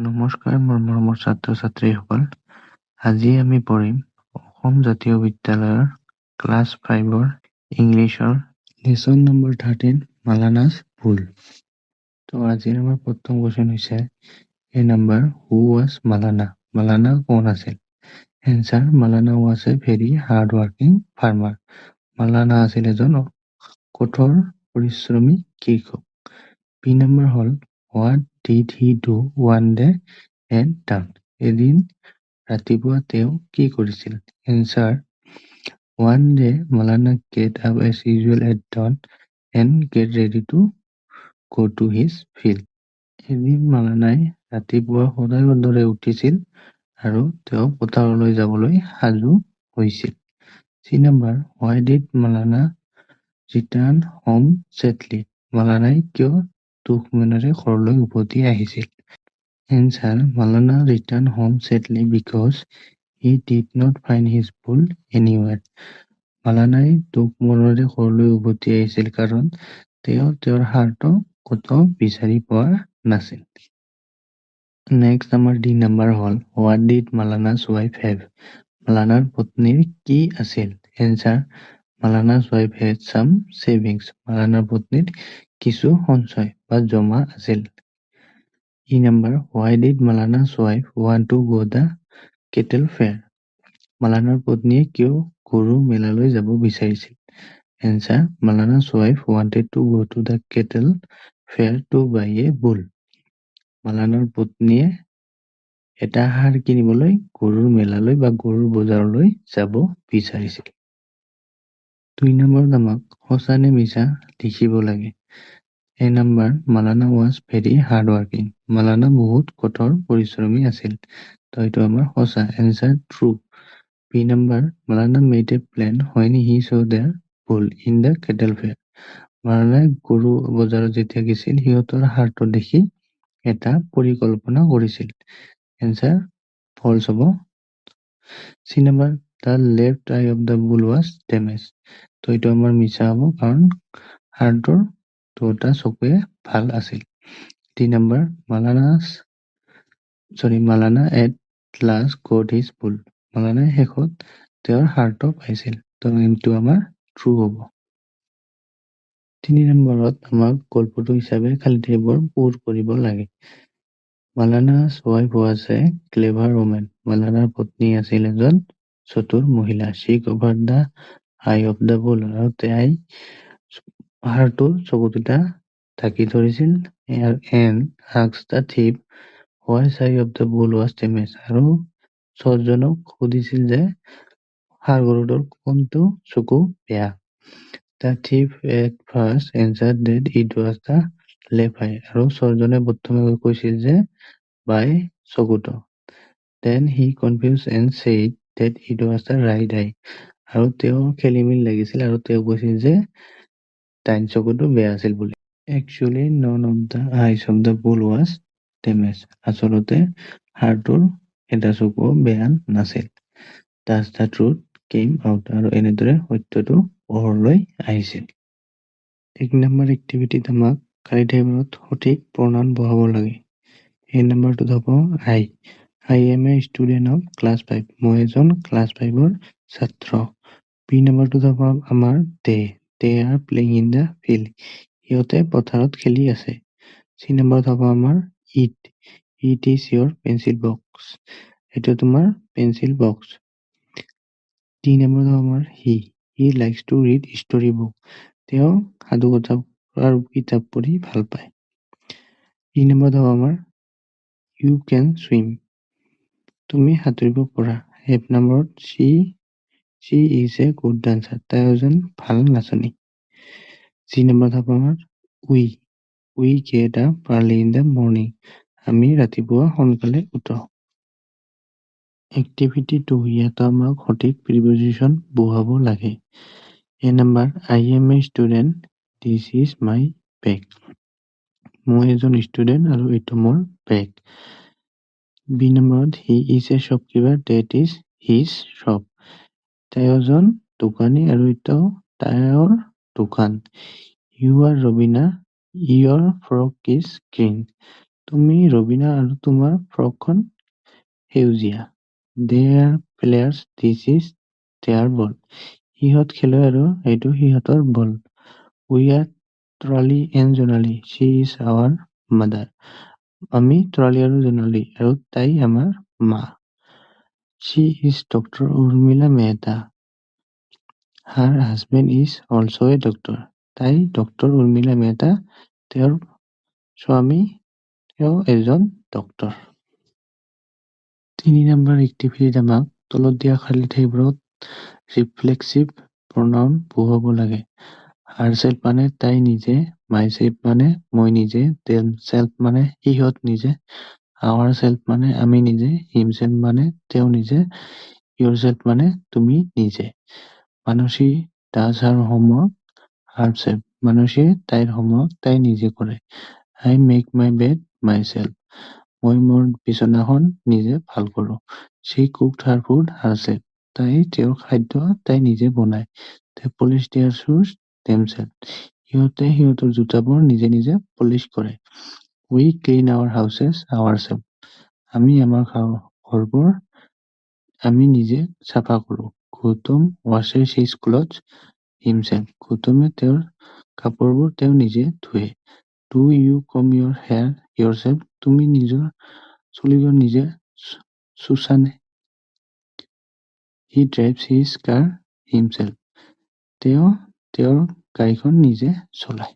নমস্কাৰ মোৰ মৰমৰ ছাত্ৰ ছাত্ৰীসকল। আজি আমি পঢ়িম অসম জাতীয় বিদ্যালয়ৰ ক্লাছ 5ৰ ইংলিছৰ লেচন নম্বৰ 13 মালানাছ ভুল। তো আজিৰ আমাৰ প্ৰথম কোৱেশ্চন হৈছে এই নাম্বাৰ হু ৱাজ মালানা। মালানা কোন আছিল? Answer Malana was a very hard working farmer. Malana আছিল এজন কঠোৰ পৰিশ্ৰমী কৃষক। বি নম্বৰ হ'ল what did he do one day at dawn. এদিন ৰাতিপুৱা তেওঁ কি কৰিছিল? Answer one day Malana get up as usual at dawn and get ready to go to his field. এদিন মালানাই ৰাতিপুৱা সদায়ৰ দৰে উঠিছিল আৰু তেওঁ পথাৰলৈ যাবলৈ সাজু হৈছিল। C number why did Malana return home sadly. মালানাই কিয় দুখ মনেৰে ঘৰলৈ উভতি আহিছিল? Answer Malana return home sadly because he did not find his bull anywhere. মালানাই দুখ মনেৰে ঘৰলৈ উভতি আহিছিল কাৰণ তেওঁ তেওঁৰ হাৰটো ক'তো বিচাৰি পোৱা নাছিল। নেক্সট আমাৰ ডি নম্বৰ হ'ল what did Malana's wife have. মালানাৰ পত্নীৰ কি আছিল? Answer Malana's wife had some savings. মালানাৰ পত্নীৰ কিছু সঞ্চয় বা জমা আছিল। E number why did Malana's wife want to go the cattle fair. মালানাৰ পত্নীয়ে কিয় গৰু মেলালৈ যাব বিচাৰিছিল? Answer Malana's wife wanted to go to the cattle fair to buy a bull. মালানাৰ পত্নীয়ে এটা ষাঁড় কিনিবলৈ গৰুৰ মেলালৈ বা গৰুৰ বজাৰলৈ যাব বিচাৰিছিল। 2 নম্বৰত আমাক সঁচা নে মিছা লিখিব লাগে। A number Malana was very hard working. Malana বহুত কঠোৰ পৰিশ্ৰমী আছিল। তো এইটো আমাৰ সঁচা। Answer true. B number Malana made a plan when he saw their bull in the cattle fair। মালানাই গৰু বজাৰত যেতিয়া গৈছিল সিহঁতৰ হাৰটো দেখি এটা পৰিকল্পনা কৰিছিল। এনচাৰ ফলছ হ'ব। C number the left I of the bull was damage. তো এইটো আমাৰ মিছা হ'ব কাৰণ হাৰটোৰ দুটা চকুৱে ভাল আছিল। D number Maulana at last gut his বুল। মালানাই শেষত তেওঁৰ হাৰটো পাইছিল। তো এইটো আমাৰ ট্ৰু হ'ব। 3 নম্বৰত আমাক গল্পটো হিচাপে খালী ঠাইবোৰ পূৰ কৰিব লাগে। Malana's wife was a clever woman. মালানাৰ পত্নী আছিল এজন চতুৰ মহিলা। She covered the eye of the bull. আৰু তাই হাৰটোৰ চকু দুটা ঢাকি ধৰিছিল। And asked the thief which eye of the bull was damage. আৰু চোৰজনক সুধিছিল যে ষাঁড়টোৰ কোনটো চকু বেয়া। The thief at first answered that it was the left eye. আৰু চোৰজনে প্ৰথমে কৈছিল যে বাই চকুটো। Then he confuse and said that it was the right eye. আৰু তেওঁ খেলিমেলি লাগিছিল আৰু তেওঁ কৈছিল যে ডাইন চকুটো বেয়া আছিল বুলি। Actually none of the eyes of the bull was damage. আচলতে হাৰটোৰ এটা চকুও বেয়া নাছিল। Das the truth came out. আৰু এনেদৰে সত্যটো পোহৰলৈ আহিছিল। 1 নম্বৰ এক্টিভিটিত আমাক খালী ঠাইবোৰত সঠিক প্ৰনাউন বহাব লাগে। এই নম্বৰটোত হ'ব আই am a student of class 5। মই এজন ক্লাছ 5ৰ ছাত্ৰ। বি নম্বৰটোত হ'ব আমাৰ they are playing in the field. সিহঁতে পথাৰত খেলি আছে। চি নম্বৰত হ'ব আমাৰ it is your pencil box. এইটো তোমাৰ পেঞ্চিল বক্স। ডি নম্বৰত হ'ব আমাৰ he likes to read story book. তেওঁ সাধুকথা আৰু কিতাপ পঢ়ি ভাল পায়। ই নম্বৰত হ'ব আমাৰ ইউ কেন ছুইম। তুমি সাঁতুৰিব পৰা। এফ নম্বৰত C is a good dancer. তাই এজন ভাল নাচনী। চি নম্বৰত হ'ব আমাৰ we get up early in the morning. আমি ৰাতিপুৱা সোনকালে উঠো। এক্টিভিটি 2 ইয়াত আমাক সঠিক প্ৰিপজিশ্যন বহাব লাগে। A number I am a student this is my bag. মই এজন ষ্টুডেণ্ট আৰু এইটো মোৰ বেগ। বি নম্বৰত he is a shopkeeper that is his shop. তাই এজন দোকানী আৰু এইটো তাইৰ দোকান। You are Robina your frock is green. তুমি ৰবিনা আৰু তোমাৰ ফ্ৰকখন সেউজীয়া। They are players, this is their ball. সিহঁত খেলুৱৈ আৰু এইটো সিহঁতৰ ball. We are Tarali and Jonali, Shi is our mother. আমি তৰালি আৰু জোনালী আৰু তাই আমাৰ মা। She is doctor Urmila Mehta. Her husband is also' a doctor. তাই ডক্টৰ উৰ্মিলা মেহতা, তেওঁৰ স্বামী তেওঁ এজন ডক্টৰ। ৩ নম্বৰ এক্টিভিটিত আমাক তলত দিয়া খালী ঠাইবোৰত ৰিফ্লেক্সিভ প্ৰনাউন বহুৱাব লাগে। হাৰছেল্ফ মানে তাই নিজে, মাইছেল্ফ মানে মই নিজে, দেমছেল্ফ মানে সিহঁত নিজে, আৱাৰছেল্ফ মানে আমি নিজে, হিমছেল্ফ মানে তেওঁ নিজে, ইয়ৰছেল্ফ মানে তুমি নিজে। Manasi does her homework herself. মানসীয়ে তাইৰ হোমৱৰ্ক তাই নিজে কৰে। I make my bed myself. মই মোৰ বিচনাখন নিজে ভাল কৰোঁ। She cooked her food herself. তাই তেওঁৰ খাদ্য তাই নিজে বনায়। দে পলিছ দেয়াৰ শ্বুজ দেমছেল্ফ। সিহঁতে সিহঁতৰ জোতাবোৰ নিজে নিজে পলিছ কৰে। We clean our houses ourselves. আমি আমাৰ ঘৰবোৰ আমি নিজে চাফা কৰোঁ। Gautam washes his clothes himself. গৌতমে তেওঁৰ কাপোৰবোৰ তেওঁ নিজে ধুৱে। Do you comb your hair yourself. তুমি নিজৰ চুলিবোৰ নিজে চুছানে? He drives his car himself. তেওঁ তেওঁৰ গাড়ীখন নিজে চলায়।